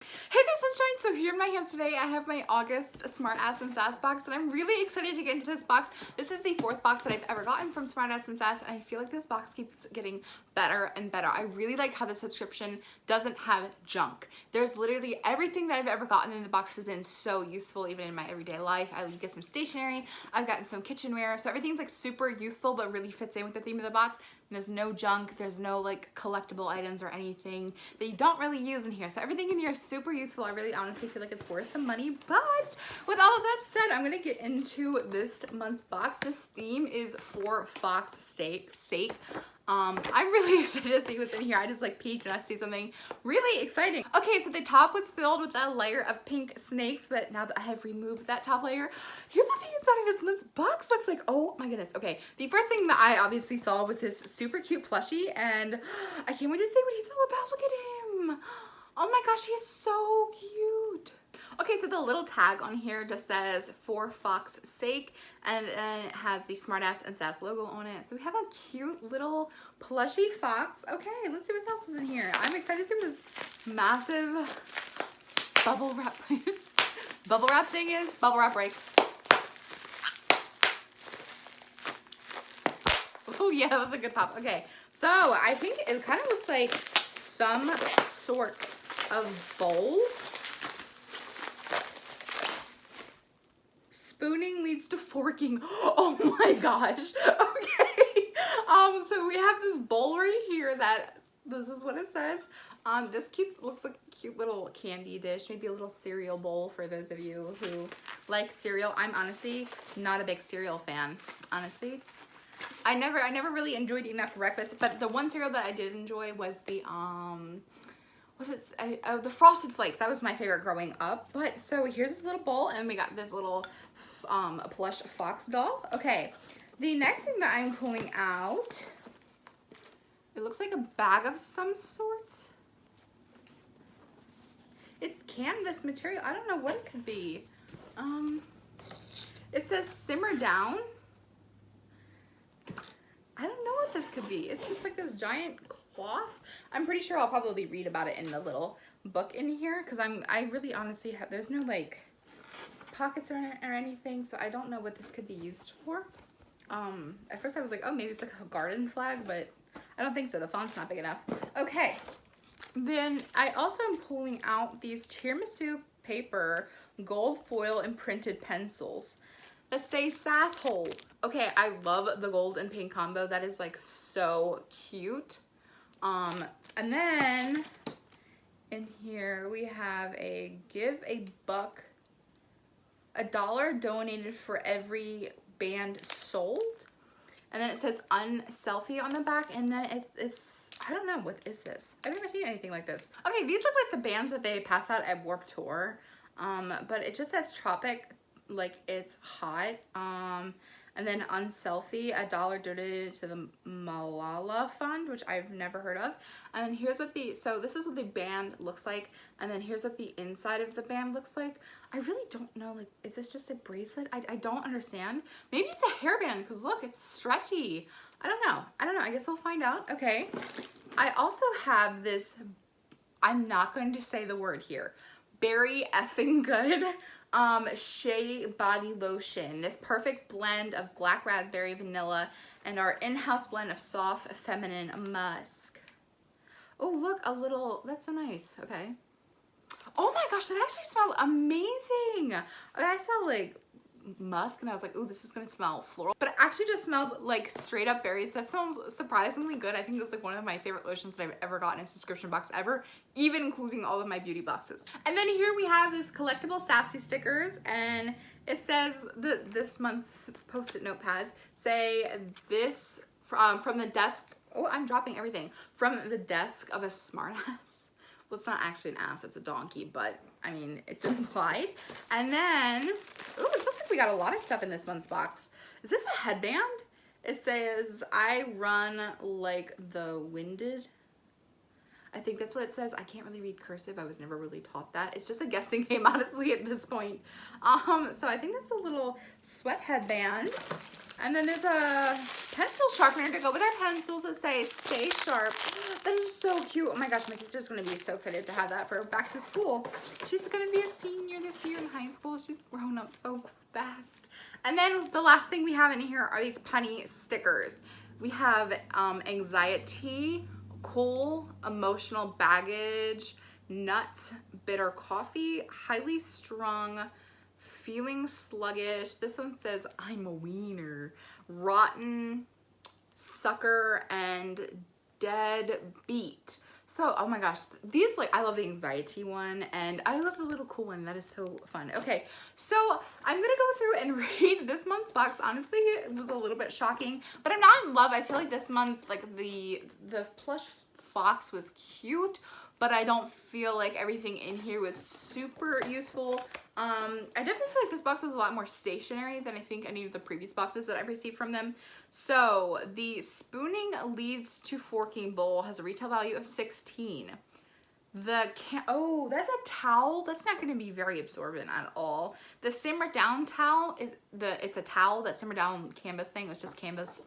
Hey there, sunshine! So here in my hands today, I have my August Smartass and Sass box, and I'm really excited to get into this box. This is the fourth box that I've ever gotten from Smartass and Sass, and I feel like this box keeps getting better and better. I really like how the subscription doesn't have junk. There's literally everything that I've ever gotten in the box has been so useful, even in my everyday life. I get some stationery, I've gotten some kitchenware, so everything's like super useful, but really fits in with the theme of the box. And there's no junk, there's no like collectible items or anything that you don't really use in here. So everything in here is super useful. I really honestly feel like it's worth the money. But with all of that said, I'm gonna get into this month's box. This theme is for Fox sake. I'm really excited to see what's in here. I just like peeked and I see something really exciting. Okay, so the top was filled with a layer of pink snakes, but now that I have removed that top layer, here's what the inside of this month's box looks like. Oh my goodness. Okay, the first thing that I obviously saw was his super cute plushie, and I can't wait to see what he's all about. Look at him. Oh my gosh, he is so cute. Okay, so the little tag on here just says for Fox's sake, and then it has the Smartass and Sass logo on it. So we have a cute little plushy fox. Okay, let's see what else is in here. I'm excited to see what this massive bubble wrap bubble wrap thing is. Bubble wrap break. Oh yeah, that was a good pop. Okay, so I think it kind of looks like some sort of bowl. Spooning leads to forking. Oh my gosh. Okay. So we have this bowl right here that this is what it says. This looks like a cute little candy dish, maybe a little cereal bowl for those of you who like cereal. I'm honestly not a big cereal fan, honestly. I never really enjoyed eating that for breakfast, but the one cereal that I did enjoy was the the Frosted Flakes. That was my favorite growing up. But so here's this little bowl, and we got this little plush fox doll. Okay, the next thing that I'm pulling out, it looks like a bag of some sorts. It's canvas material. I don't know what it could be. It says simmer down. I don't know what this could be. It's just like this giant cloth. I'm pretty sure I'll probably read about it in the little book in here, because I really honestly have, there's no like pockets or anything, so I don't know what this could be used for. At first I was like, oh, maybe it's like a garden flag, but I don't think so. The font's not big enough. Okay, then I also am pulling out these tiramisu paper gold foil and printed pencils that say Sass Hole. Okay, I love the gold and pink combo. That is like so cute. And then in here we have a give a buck, $1 donated for every band sold. And then it says unselfie on the back, and then it's, I don't know, what is this? I've never seen anything like this. Okay, these look like the bands that they pass out at Warped Tour. But it just says Tropic, like it's hot. And then unselfie, $1 donated to the Malala Fund, which I've never heard of. And then here's what so this is what the band looks like. And then here's what the inside of the band looks like. I really don't know, like, is this just a bracelet? I don't understand. Maybe it's a hairband, because look, it's stretchy. I don't know. I guess we'll find out. Okay. I also have this, I'm not going to say the word here, Berry Effing Good Shea Body Lotion. This perfect blend of black raspberry, vanilla, and our in-house blend of soft feminine musk. Oh, look, a little, that's so nice. Okay. Oh my gosh, that actually smells amazing. I saw like musk and I was like, ooh, this is gonna smell floral, but it actually just smells like straight up berries. That sounds surprisingly good. I think that's like one of my favorite lotions that I've ever gotten in a subscription box ever, even including all of my beauty boxes. And then here we have this collectible Sassy stickers, and it says that this month's post-it notepads say this from the desk. Oh, I'm dropping everything. From the desk of a smartass. Well, it's not actually an ass, it's a donkey, but I mean, it's implied. And then, ooh, it looks like we got a lot of stuff in this month's box. Is this a headband? It says, I run like the winded. I think that's what it says. I can't really read cursive. I was never really taught that. It's just a guessing game, honestly, at this point. So I think that's a little sweat headband. And then there's a pencil sharpener to go with our pencils that say stay sharp. That is so cute. Oh my gosh, my sister's gonna be so excited to have that for back to school. She's gonna be a senior this year in high school. She's grown up so fast. And then the last thing we have in here are these punny stickers. We have anxiety, cool, emotional baggage, nut, bitter coffee, highly strung, feeling sluggish. This one says I'm a wiener, rotten, sucker, and dead beat. So, oh my gosh, these, like, I love the anxiety one, and I love the little cool one. That is so fun. Okay, so I'm gonna go through and read this month's box. Honestly, it was a little bit shocking, but I'm not in love. I feel like this month, like, the plush fox was cute, but I don't feel like everything in here was super useful. I definitely feel like this box was a lot more stationary than I think any of the previous boxes that I've received from them. So the Spooning Leads to Forking bowl has a retail value of $16. Oh, that's a towel. That's not going to be very absorbent at all. The Simmer Down towel is it's a towel. That Simmer Down canvas thing was just canvas.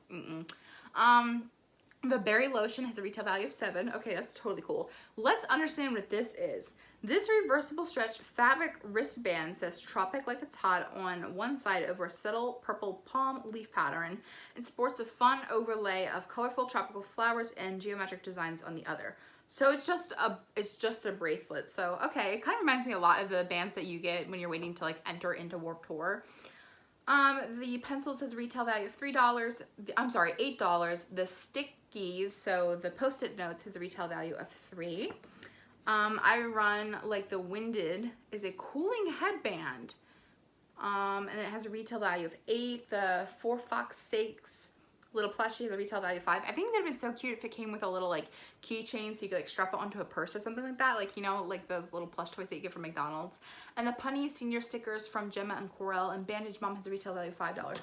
The berry lotion has a retail value of $7. Okay, that's totally cool. Let's understand what this is. This reversible stretch fabric wristband says tropic like it's hot on one side over a subtle purple palm leaf pattern and sports a fun overlay of colorful tropical flowers and geometric designs on the other. So it's just a bracelet. So okay, it kind of reminds me a lot of the bands that you get when you're waiting to like enter into Warped Tour. The pencil says retail value of $8. The stickies, so the post-it notes, has a retail value of $3. I Run Like the Winded is a cooling headband, and it has a retail value of $8. The For Fox Sakes little plushie has a retail value of $5. I think that'd been so cute if it came with a little like keychain so you could like strap it onto a purse or something like that, like, you know, like those little plush toys that you get from McDonald's. And the Punny Senior stickers from Gemma and Corel and Bandage Mom has a retail value of $5.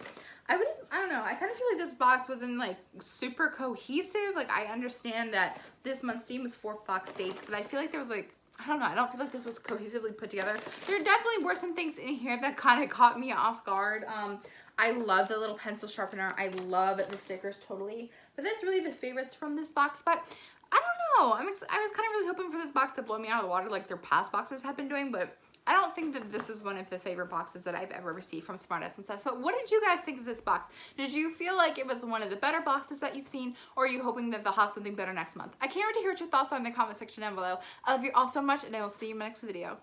I don't know, I kind of feel like this box wasn't like super cohesive. Like, I understand that this month's theme was For Fox Sake, but I feel like there was like, I don't know, I don't feel like this was cohesively put together. There definitely were some things in here that kind of caught me off guard. I love the little pencil sharpener. I love the stickers totally. But that's really the favorites from this box. But I don't know. I was kind of really hoping for this box to blow me out of the water like their past boxes have been doing. But I don't think that this is one of the favorite boxes that I've ever received from Smartass and Sass. But what did you guys think of this box? Did you feel like it was one of the better boxes that you've seen? Or are you hoping that they'll have something better next month? I can't wait to hear what your thoughts are in the comment section down below. I love you all so much, and I will see you in my next video.